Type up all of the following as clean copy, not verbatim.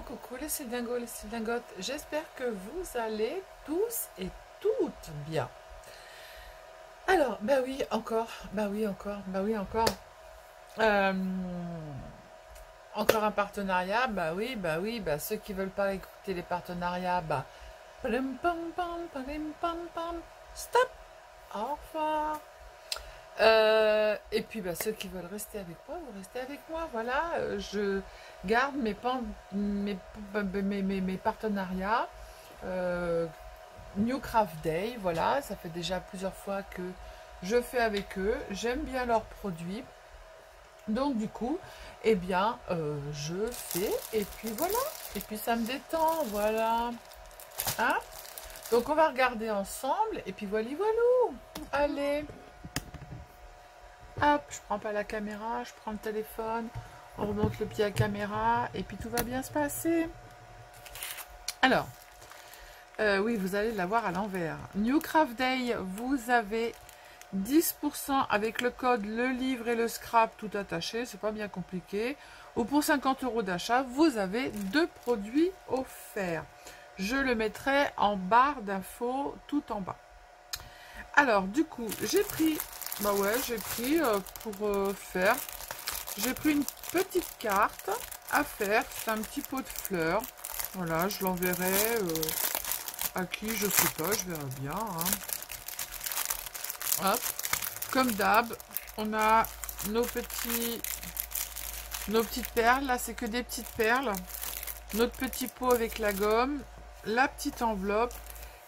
coucou les Cildingos, les Cildingotes. J'espère que vous allez tous et toutes bien. Alors, bah oui, encore, bah oui, encore, bah oui, encore. Euh, Encore un partenariat, bah oui, bah oui, bah ceux qui veulent pas écouter les partenariats, bah pam pam pam pam pam pam, stop, au revoir. Et puis bah, ceux qui veulent rester avec moi, vous restez avec moi. Voilà, je garde mes partenariats. Euh, New Craft Day, voilà, ça fait déjà plusieurs fois que je fais avec eux. J'aime bien leurs produits. Donc du coup, eh bien, je fais et puis voilà. Et puis ça me détend, voilà. Hein? Donc on va regarder ensemble et puis voilà, voilà. Allez. Hop, je prends pas la caméra, je prends le téléphone, on remonte le pied à la caméra et puis tout va bien se passer. Alors, oui, vous allez l'avoir à l'envers. New Craft Day, vous avez 10% avec le code le livre et le scrap tout attaché, c'est pas bien compliqué. Ou pour 50 € d'achat, vous avez 2 produits offerts. Je le mettrai en barre d'infos tout en bas. Alors, du coup, j'ai pris... Bah ouais, j'ai pris pour faire. J'ai pris une petite carte à faire. C'est un petit pot de fleurs. Voilà, je l'enverrai à qui, je sais pas, je verrai bien. Hein. Hop. Comme d'hab, on a nos petites perles. Là, c'est que des petites perles. Notre petit pot avec la gomme. La petite enveloppe.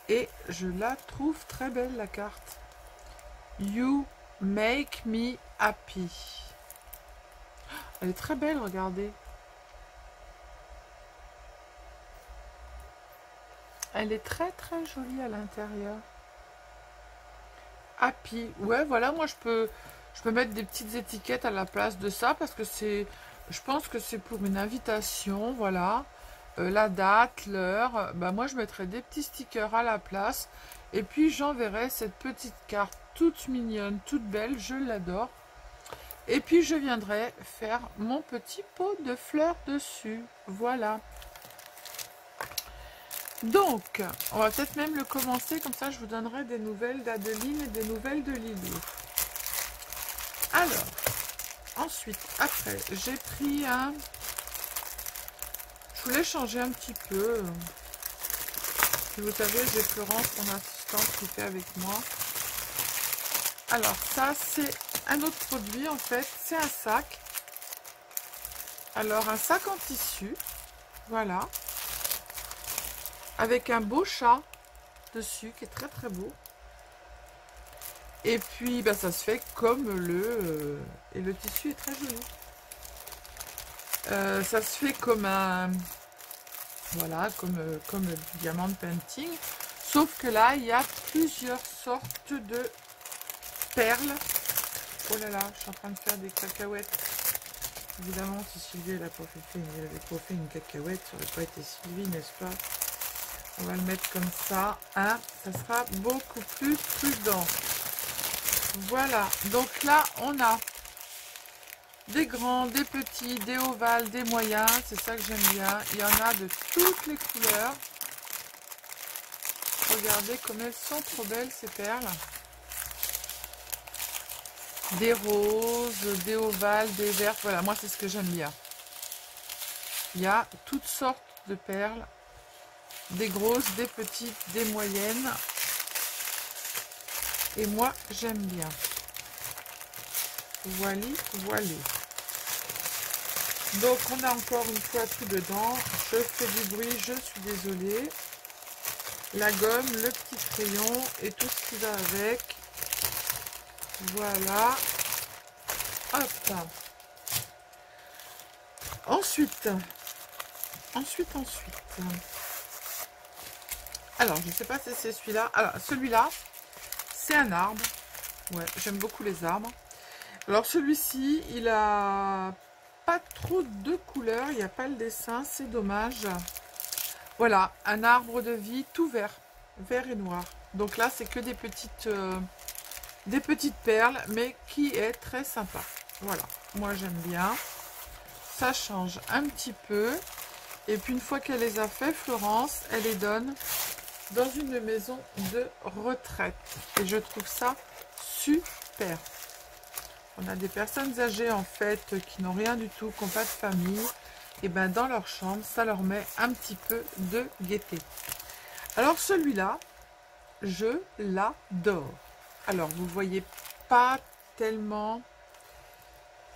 Et je la trouve très belle, la carte. You make me happy. Elle est très belle, regardez. Elle est très très jolie à l'intérieur. Happy. Ouais, voilà, moi je peux mettre des petites étiquettes à la place de ça parce que c'est, je pense que c'est pour une invitation, voilà. La date, l'heure. Bah moi je mettrai des petits stickers à la place et puis j'enverrai cette petite carte toute mignonne, toute belle, je l'adore. Et puis je viendrai faire mon petit pot de fleurs dessus. Voilà. Donc, on va peut-être même le commencer, comme ça je vous donnerai des nouvelles d'Adeline et des nouvelles de Lilou. Alors, ensuite, après, j'ai pris un... Je voulais changer un petit peu. Vous savez, j'ai Florence, mon assistante, qui fait avec moi. Alors, ça, c'est un autre produit, en fait. C'est un sac. Alors, un sac en tissu. Voilà. Avec un beau chat dessus, qui est très très beau. Et puis, bah, ça se fait comme le... et le tissu est très joli. Ça se fait comme un... Voilà, comme le diamant painting. Sauf que là, il y a plusieurs sortes de perles. Oh là là, je suis en train de faire des cacahuètes. Évidemment, si Sylvie n'avait pas fait une cacahuète, ça n'aurait pas été Sylvie, n'est-ce pas? On va le mettre comme ça, hein, ça sera beaucoup plus prudent. Voilà, donc là, on a des grands, des petits, des ovales, des moyens, c'est ça que j'aime bien. Il y en a de toutes les couleurs. Regardez comme elles sont trop belles, ces perles. Des roses, des ovales, des vertes, voilà, moi c'est ce que j'aime bien. Il y a toutes sortes de perles. Des grosses, des petites, des moyennes. Et moi, j'aime bien. Voilà, voilà. Donc, on a encore une fois tout dedans. Je fais du bruit, je suis désolée. La gomme, le petit crayon et tout ce qui va avec. Voilà. Hop. Ensuite. Alors, je ne sais pas si c'est celui-là. Alors, celui-là, c'est un arbre. Ouais, j'aime beaucoup les arbres. Alors, celui-ci, il a pas trop de couleurs. Il n'y a pas le dessin, c'est dommage. Voilà, un arbre de vie tout vert. Vert et noir. Donc là, c'est que des petites perles, mais qui est très sympa. Voilà, moi j'aime bien. Ça change un petit peu. Et puis une fois qu'elle les a fait, Florence, elle les donne dans une maison de retraite. Et je trouve ça super. On a des personnes âgées en fait qui n'ont rien du tout, qui n'ont pas de famille. Et bien dans leur chambre, ça leur met un petit peu de gaieté. Alors celui-là, je l'adore. Alors vous voyez pas tellement,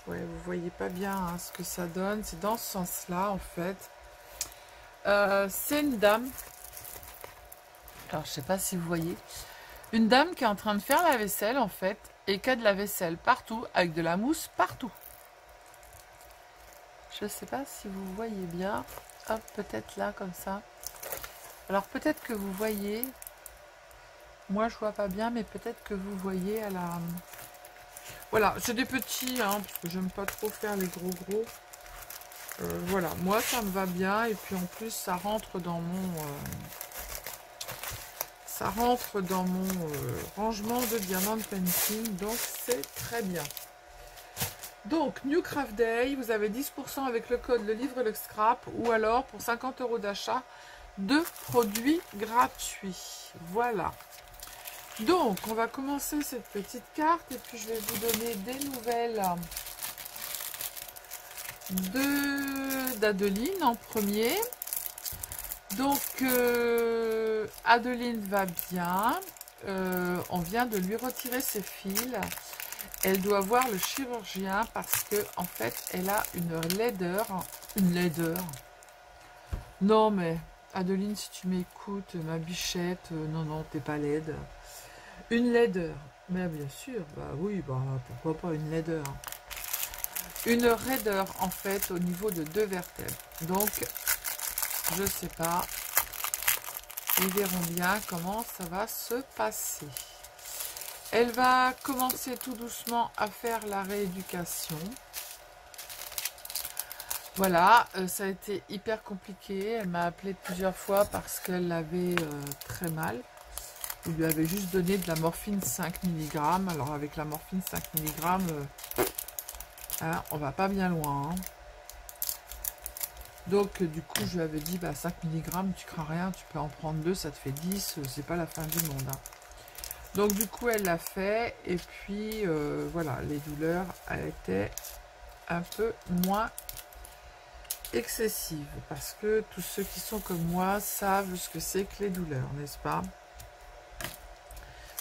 ouais, vous voyez pas bien hein, ce que ça donne. C'est dans ce sens-là en fait. C'est une dame. Alors je sais pas si vous voyez. Une dame qui est en train de faire la vaisselle en fait. Et qui a de la vaisselle partout, avec de la mousse partout. Je ne sais pas si vous voyez bien. Hop, peut-être là, comme ça. Alors peut-être que vous voyez. Moi, je vois pas bien, mais peut-être que vous voyez à la... Voilà, c'est des petits, hein, parce que j'aime pas trop faire les gros. Voilà, moi, ça me va bien. Et puis en plus, ça rentre dans mon... rangement de diamant painting, donc c'est très bien. Donc, New Craft Day, vous avez 10% avec le code Le Livre Le Scrap, ou alors pour 50 € d'achat, 2 produits gratuits. Voilà. Donc, on va commencer cette petite carte, et puis je vais vous donner des nouvelles d'Adeline en premier. Donc, Adeline va bien. On vient de lui retirer ses fils. Elle doit voir le chirurgien parce que en fait, elle a une laideur. Une laideur. Non mais, Adeline, si tu m'écoutes, ma bichette, non, t'es pas laide. Une laideur. Mais bien sûr, bah oui, bah pourquoi pas une laideur. Une raideur en fait au niveau de 2 vertèbres. Donc, je sais pas. Ils verront bien comment ça va se passer. Elle va commencer tout doucement à faire la rééducation. Voilà, ça a été hyper compliqué. Elle m'a appelé plusieurs fois parce qu'elle avait très mal. On lui avait juste donné de la morphine 5 mg. Alors avec la morphine 5 mg, hein, on va pas bien loin. Hein. Donc du coup, je lui avais dit, bah, 5 mg, tu crains rien, tu peux en prendre 2, ça te fait 10, c'est pas la fin du monde. Hein. Donc du coup, elle l'a fait. Et puis, voilà, les douleurs étaient un peu moins excessives. Parce que tous ceux qui sont comme moi savent ce que c'est que les douleurs, n'est-ce pas?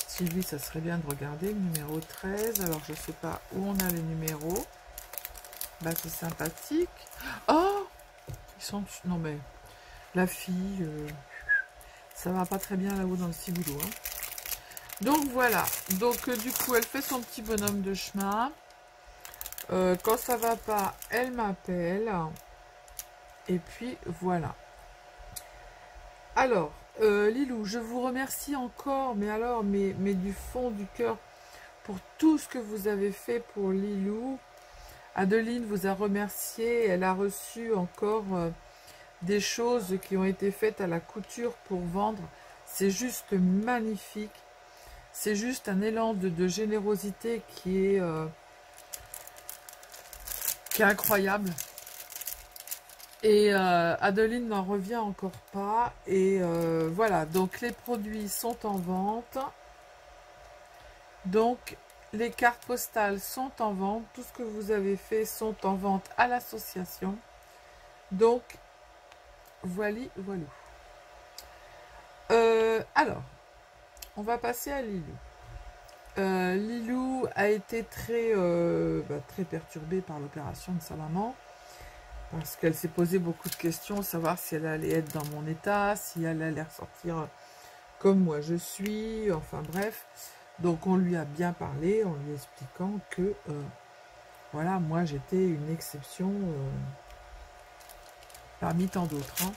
Sylvie, ça serait bien de regarder le numéro 13. Alors, je sais pas où on a les numéros. Bah, c'est sympathique. Oh! Ils sont... Non, mais... La fille... ça va pas très bien là-haut dans le ciboulot. Hein. Donc, voilà. Donc, du coup, elle fait son petit bonhomme de chemin. Quand ça va pas, elle m'appelle. Et puis, voilà. Alors... Lilou, je vous remercie encore, mais alors, mais du fond du cœur, pour tout ce que vous avez fait pour Lilou. Adeline vous a remercié, elle a reçu encore des choses qui ont été faites à la couture pour vendre. C'est juste magnifique. C'est juste un élan de générosité qui est incroyable. Et Adeline n'en revient encore pas. Et voilà, donc les produits sont en vente. Donc les cartes postales sont en vente. Tout ce que vous avez fait sont en vente à l'association. Donc, voilà. Alors, on va passer à Lilou. Lilou a été très perturbée par l'opération de sa maman. Parce qu'elle s'est posé beaucoup de questions, savoir si elle allait être dans mon état, si elle allait ressortir comme moi je suis, enfin bref. Donc on lui a bien parlé en lui expliquant que, voilà, moi j'étais une exception parmi tant d'autres. Hein.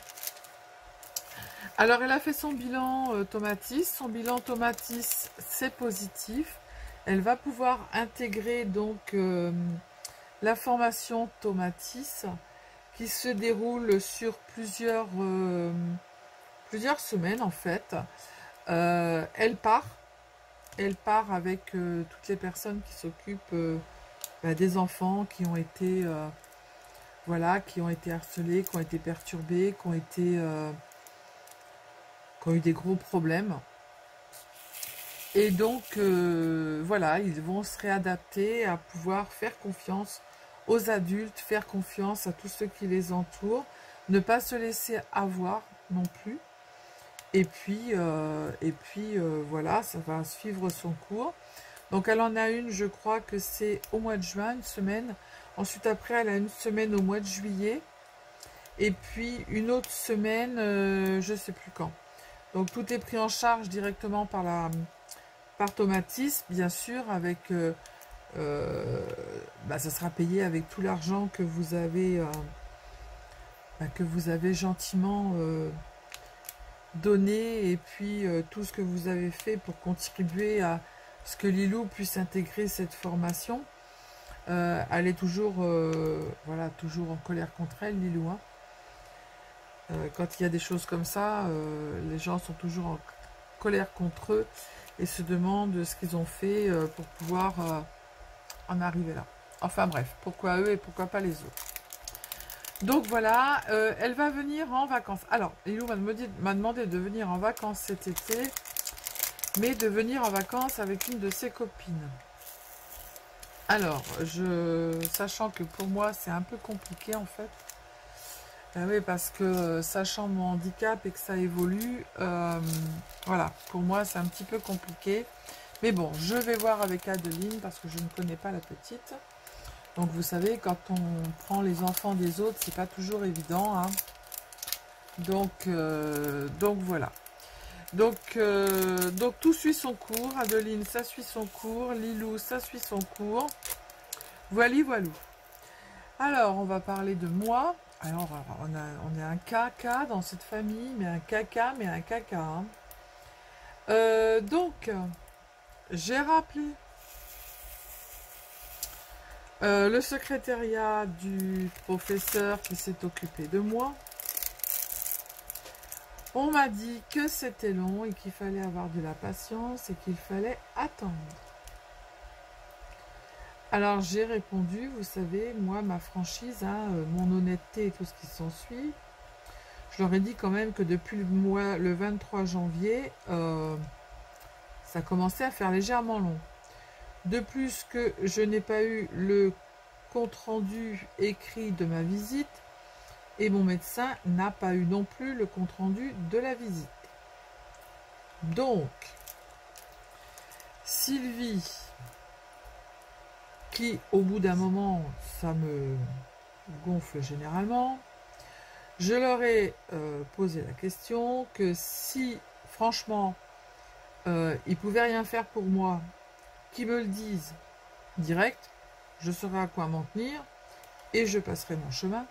Alors elle a fait son bilan Tomatis, son bilan Tomatis c'est positif. Elle va pouvoir intégrer donc la formation Tomatis, qui se déroule sur plusieurs semaines en fait. Elle part avec toutes les personnes qui s'occupent des enfants qui ont été voilà, qui ont été harcelés, qui ont été perturbés, qui ont eu des gros problèmes. Et donc, voilà, ils vont se réadapter à pouvoir faire confiance aux adultes, faire confiance à tous ceux qui les entourent, ne pas se laisser avoir non plus. Et puis, voilà, ça va suivre son cours. Donc, elle en a une, je crois que c'est au mois de juin, une semaine. Ensuite, après, elle a une semaine au mois de juillet. Et puis, une autre semaine, je ne sais plus quand. Donc, tout est pris en charge directement par Tomatis, bien sûr, avec... ça sera payé avec tout l'argent que vous avez gentiment donné, et puis tout ce que vous avez fait pour contribuer à ce que Lilou puisse intégrer cette formation. Elle est toujours voilà, toujours en colère contre elle, Lilou, hein. Quand il y a des choses comme ça, les gens sont toujours en colère contre eux et se demandent ce qu'ils ont fait pour pouvoir en arriver là. Enfin bref, pourquoi eux et pourquoi pas les autres. Donc voilà, elle va venir en vacances. Alors, Lilou m'a demandé de venir en vacances cet été, mais de venir en vacances avec une de ses copines. Alors, sachant que pour moi c'est un peu compliqué en fait. Oui, parce que sachant mon handicap et que ça évolue, voilà, pour moi c'est un petit peu compliqué. Mais bon, je vais voir avec Adeline parce que je ne connais pas la petite. Donc vous savez, quand on prend les enfants des autres, c'est pas toujours évident, hein. Donc voilà. Donc tout suit son cours. Adeline, ça suit son cours. Lilou, ça suit son cours. Voilà, voilà. Alors, on va parler de moi. Alors, on a un caca dans cette famille, mais un caca, hein. Donc, j'ai rappelé le secrétariat du professeur qui s'est occupé de moi. On m'a dit que c'était long et qu'il fallait avoir de la patience et qu'il fallait attendre. Alors j'ai répondu, vous savez, moi, ma franchise, hein, mon honnêteté et tout ce qui s'ensuit, je leur ai dit quand même que depuis le 23 janvier, ça commençait à faire légèrement long. De plus que je n'ai pas eu le compte-rendu écrit de ma visite et mon médecin n'a pas eu non plus le compte-rendu de la visite. Donc, Sylvie, qui au bout d'un moment, ça me gonfle généralement, je leur ai posé la question que si franchement ils pouvaient rien faire pour moi, qu'ils me le disent direct, je saurais à quoi m'en tenir et je passerai mon chemin.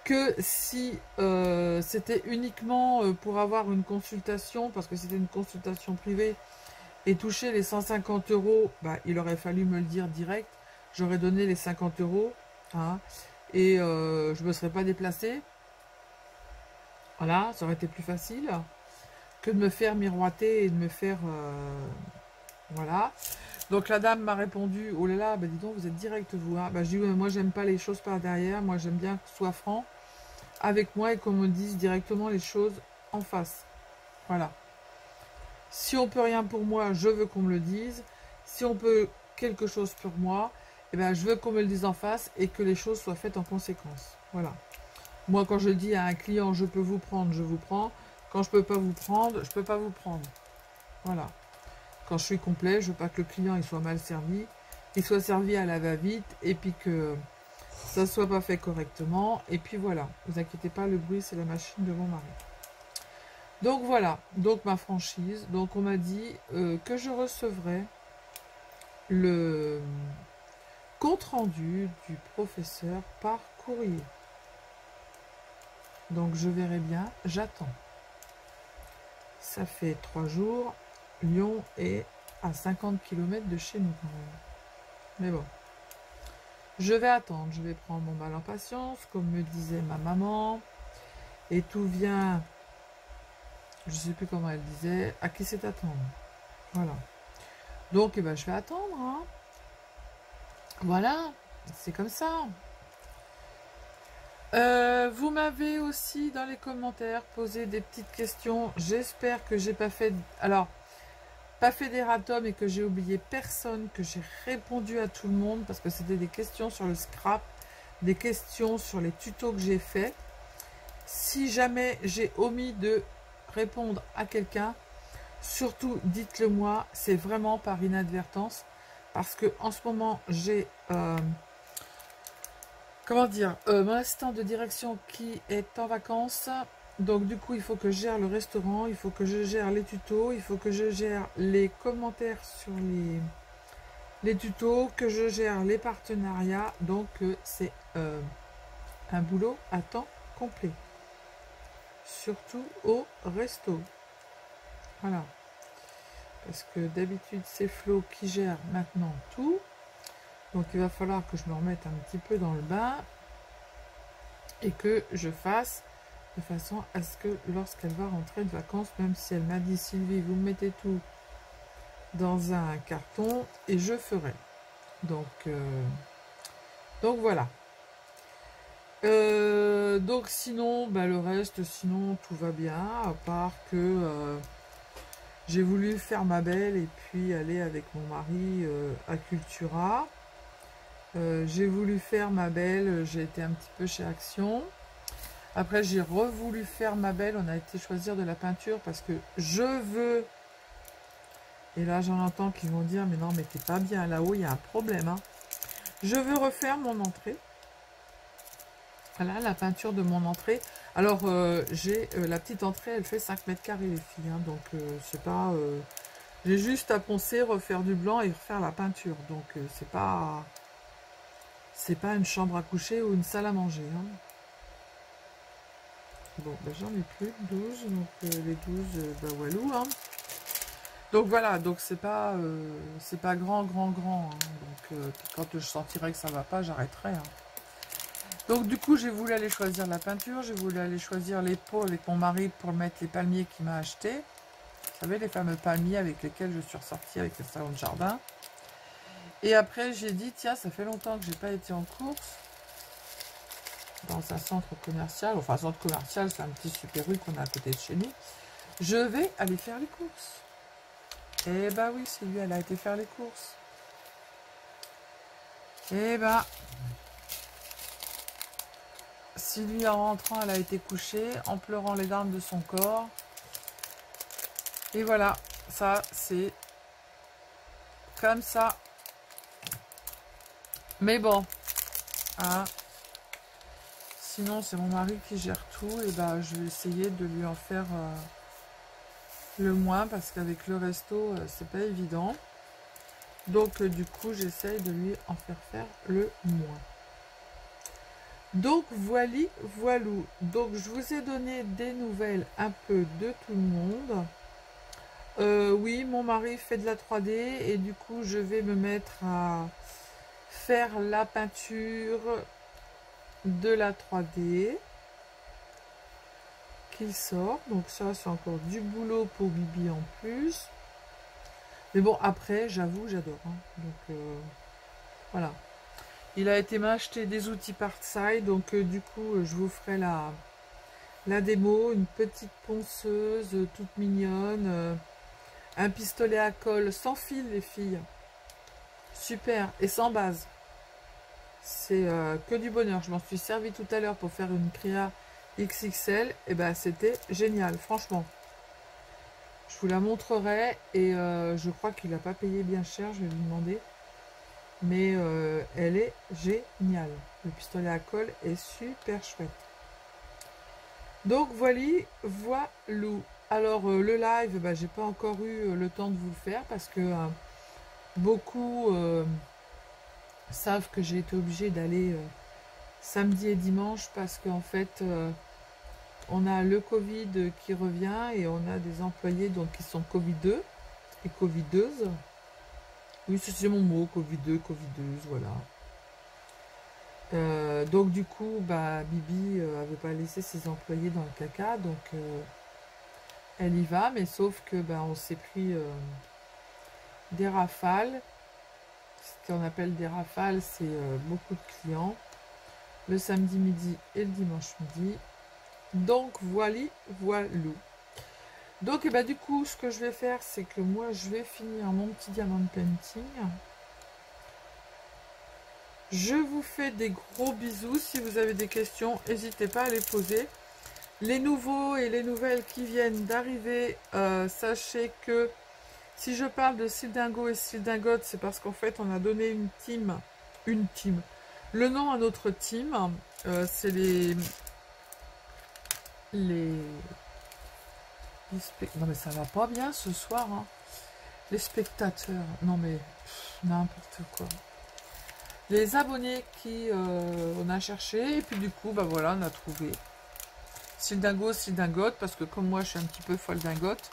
Que si c'était uniquement pour avoir une consultation, parce que c'était une consultation privée, et toucher les 150 €, bah, il aurait fallu me le dire direct, j'aurais donné les 50 €, hein, et je ne me serais pas déplacée. Voilà, ça aurait été plus facile que de me faire miroiter et de me faire... voilà. Donc la dame m'a répondu, oh là là, bah dis donc, vous êtes direct vous, hein. Bah, je dis, ouais, moi j'aime pas les choses par derrière, moi j'aime bien que ce soit franc avec moi et qu'on me dise directement les choses en face. Voilà. Si on peut rien pour moi, je veux qu'on me le dise. Si on peut quelque chose pour moi, eh ben, je veux qu'on me le dise en face et que les choses soient faites en conséquence. Voilà. Moi, quand je dis à un client, je peux vous prendre, je vous prends. Quand je peux pas vous prendre, je peux pas vous prendre. Voilà. Quand je suis complet, je veux pas que le client il soit mal servi, qu'il soit servi à la va-vite et puis que ça soit pas fait correctement. Et puis voilà. Vous inquiétez pas, le bruit, c'est la machine de mon mari. Donc voilà, donc ma franchise. Donc on m'a dit que je recevrais le compte-rendu du professeur par courrier. Donc je verrai bien, j'attends. Ça fait 3 jours, Lyon est à 50 km de chez nous quand même. Mais bon, je vais attendre, je vais prendre mon mal en patience, comme me disait ma maman. Et tout vient... Je ne sais plus comment elle disait, à qui c'est attendre. Voilà. Donc, eh ben, je vais attendre. Hein. Voilà, c'est comme ça. Vous m'avez aussi dans les commentaires posé des petites questions. J'espère que j'ai pas fait... Alors, pas fait d'erratum et que j'ai oublié personne, que j'ai répondu à tout le monde parce que c'était des questions sur le scrap, des questions sur les tutos que j'ai fait. Si jamais j'ai omis de répondre à quelqu'un, surtout dites-le moi, c'est vraiment par inadvertance parce que en ce moment j'ai comment dire, mon assistant de direction qui est en vacances. Donc du coup, il faut que je gère le restaurant, il faut que je gère les tutos, il faut que je gère les commentaires sur les tutos, que je gère les partenariats. Donc c'est un boulot à temps complet. Surtout au resto. Voilà. Parce que d'habitude, c'est Flo qui gère maintenant tout. Donc il va falloir que je me remette un petit peu dans le bain. Et que je fasse de façon à ce que lorsqu'elle va rentrer de vacances, même si elle m'a dit Sylvie, vous mettez tout dans un carton et je ferai. Donc voilà. Donc sinon, bah, le reste, sinon tout va bien, à part que j'ai voulu faire ma belle et puis aller avec mon mari à Cultura. J'ai voulu faire ma belle, j'ai été un petit peu chez Action. Après, j'ai revoulu faire ma belle. On a été choisir de la peinture parce que je veux... Et là, j'en entends qui vont dire, mais non, mais t'es pas bien là-haut, il y a un problème. Hein. Je veux refaire mon entrée. Voilà, la peinture de mon entrée. Alors, j'ai la petite entrée, elle fait 5 mètres carrés, les filles. Hein, donc, c'est pas... j'ai juste à poncer, refaire du blanc et refaire la peinture. Donc, c'est pas... C'est pas une chambre à coucher ou une salle à manger. Hein. Bon, ben j'en ai plus, 12, donc les 12, bah walou, hein. Donc voilà, donc c'est pas grand, hein. Donc quand je sentirai que ça va pas, j'arrêterai. Hein. Donc du coup, j'ai voulu aller choisir la peinture, j'ai voulu aller choisir les pots avec mon mari pour mettre les palmiers qu'il m'a achetés. Vous savez, les fameux palmiers avec lesquels je suis ressortie avec le salon de jardin. Et après, j'ai dit, tiens, ça fait longtemps que j'ai pas été en course. Dans un centre commercial, enfin centre commercial, c'est un petit Super U qu'on a à côté de chez nous. Je vais aller faire les courses. Eh bah oui, c'est lui, elle a été faire les courses. Eh bah, si lui en rentrant, elle a été couchée, en pleurant les larmes de son corps. Et voilà, ça c'est comme ça. Mais bon, hein. Sinon, c'est mon mari qui gère tout. Et bah, je vais essayer de lui en faire le moins parce qu'avec le resto, c'est pas évident. Donc, du coup, j'essaye de lui en faire le moins. Donc, voilou. Donc, je vous ai donné des nouvelles un peu de tout le monde. Oui, mon mari fait de la 3D et du coup, je vais me mettre à faire la peinture de la 3D qui sort. Donc ça, c'est encore du boulot pour Bibi en plus. Mais bon, après, j'avoue, j'adore. Hein. Donc, voilà. Il a été m'acheter des outils Partside. Donc, du coup, je vous ferai la démo. Une petite ponceuse toute mignonne. Un pistolet à colle sans fil, les filles. Super. Et sans base. C'est que du bonheur. Je m'en suis servi tout à l'heure pour faire une Cria XXL. Et ben, c'était génial, franchement. Je vous la montrerai et je crois qu'il n'a pas payé bien cher, je vais lui demander. Mais elle est géniale. Le pistolet à colle est super chouette. Donc voilou. Alors le live, bah, j'ai pas encore eu le temps de vous le faire parce que beaucoup savent que j'ai été obligée d'aller samedi et dimanche parce qu'en fait on a le Covid qui revient et on a des employés donc, qui sont Covideux et Covideuses. Oui, c'est mon mot, Covideux, Covideuse, voilà. Donc du coup, bah, Bibi avait pas laissé ses employés dans le caca, donc elle y va, mais sauf que bah, on s'est pris des rafales. Ce qu'on appelle des rafales, c'est beaucoup de clients. le samedi midi et le dimanche midi. Donc voilou. Donc et bah, du coup ce que je vais faire, c'est que moi je vais finir mon petit diamant painting. Je vous fais des gros bisous. Si vous avez des questions, n'hésitez pas à les poser. Les nouveaux et les nouvelles qui viennent d'arriver, sachez que si je parle de Sildingo et Sildingote, c'est parce qu'en fait on a donné une team, le nom à notre team, c'est non mais ça va pas bien ce soir, hein. Les spectateurs, non mais n'importe quoi. Les abonnés qui on a cherché, et puis du coup, bah voilà, on a trouvé Sildingo, Sildingote, parce que comme moi, je suis un petit peu folle dingote,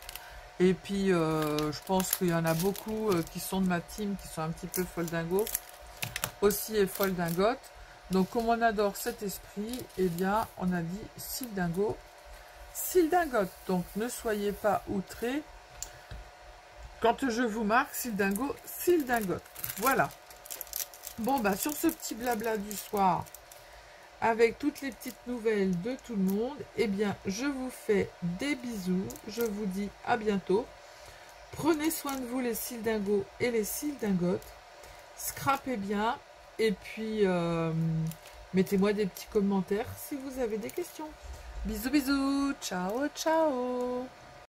et puis je pense qu'il y en a beaucoup qui sont de ma team, qui sont un petit peu folle dingo, aussi et folle dingote. Donc comme on adore cet esprit, eh bien, on a dit Sildingo, Sildingote. Donc ne soyez pas outrés quand je vous marque Sildingo, Sildingote. Voilà. Bon, bah sur ce petit blabla du soir, avec toutes les petites nouvelles de tout le monde, eh bien, je vous fais des bisous. Je vous dis à bientôt. Prenez soin de vous, les Sildingos et les Sildingotes. Scrapez bien. Et puis, mettez-moi des petits commentaires si vous avez des questions. Bisous, bisous. Ciao, ciao.